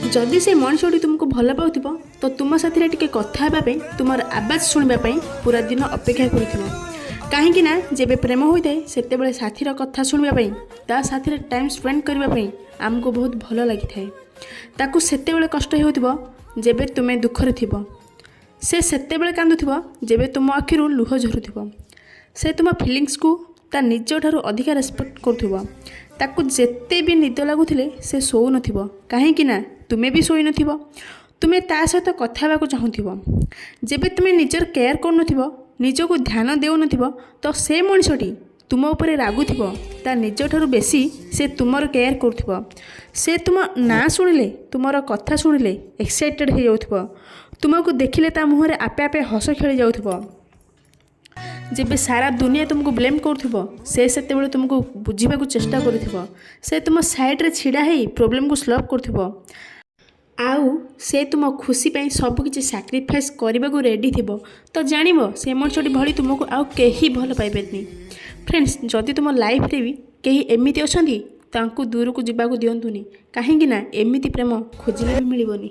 जदि से मनुष्यटी तुमको भल पाउथिबो तो तुम साथी टिके कथा हेबा तुमर आवाज शुणा पूरा दिन अपेक्षा करुथिबो। कहीं ना जेबे प्रेम होता है सेतेबेले साथीर कथा शुणा ता साथी टाइम स्पेंड करने आमको बहुत भल लगी थाए। ताकू सेतेबेले कष्ट होउथिबो जेबे तुमे दुखरे थिबो, से सेतेबेले कांदुथिबो जेबे तुम आखिरु लुह झरुथिबो। से तुम फिलिंग्स को ता निज ठारू अधिका रेस्पेक्ट करुथिबो। ताकू जेते भी निद लगुथिले से सोउ नथिबो, कहीं ना तुमे भी सोई नथिबो। तुमे ता सहित कथा हेबाकु चाहुथिबो। जेबे तुमे निजर केयर करनुथिबो, निजको ध्यान देउ नथिबो, तो से मनुष्यटी तुम उपरे रागुथिबो ता निज ठारू बेसी से तुमर केयर करुथिबो। से तुम ना शुणिले तुमर कथा शुणिले एक्साइटेड हो जाउथिबो। तुमको देखिले ता मुहरे आपे आपे हस खेली जाउथिबो। जेबे सारा दुनिया तुमको ब्लेम करुथिबो से सेतेबेले तुमको बुझीबाकू चेष्टा करुथिबो। से तुम साइड रे छिड़ा हेई प्रॉब्लम को सॉल्व करुथिबो। आउ से तुम खुशी पाई सब किछि सैक्रिफाइस करने को रेडी थिबो। तो जानिबो से मनुष्यटी भली तुमको आउ केही भल पाइबेनी। फ्रेंड्स, जदि तुम लाइफ रे भी केही एमिति अछंती तांकू दूर को जिबाकू दियंतुनी, काहेकि ना एमिति प्रेम खोजिले भी मिलिबोनी।